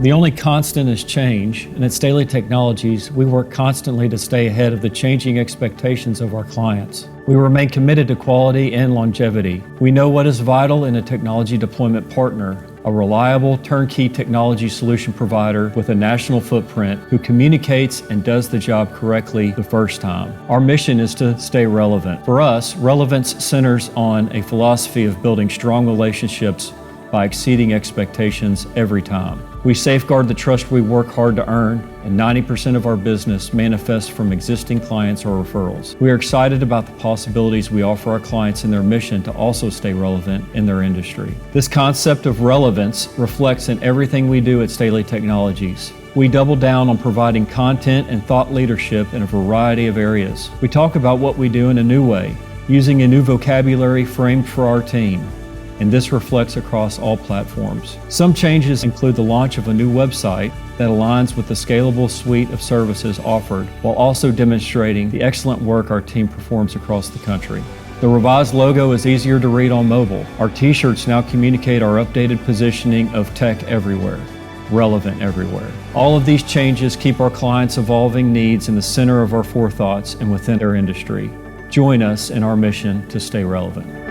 The only constant is change, and at Staley Technologies, we work constantly to stay ahead of the changing expectations of our clients. We remain committed to quality and longevity. We know what is vital in a technology deployment partner, a reliable, turnkey technology solution provider with a national footprint who communicates and does the job correctly the first time. Our mission is to stay relevant. For us, relevance centers on a philosophy of building strong relationships by exceeding expectations every time. We safeguard the trust we work hard to earn, and 90% of our business manifests from existing clients or referrals. We are excited about the possibilities we offer our clients in their mission to also stay relevant in their industry. This concept of relevance reflects in everything we do at Staley Technologies. We double down on providing content and thought leadership in a variety of areas. We talk about what we do in a new way, using a new vocabulary framed for our team, and this reflects across all platforms. Some changes include the launch of a new website that aligns with the scalable suite of services offered, while also demonstrating the excellent work our team performs across the country. The revised logo is easier to read on mobile. Our t-shirts now communicate our updated positioning of tech everywhere, relevant everywhere. All of these changes keep our clients' evolving needs in the center of our forethoughts and within their industry. Join us in our mission to stay relevant.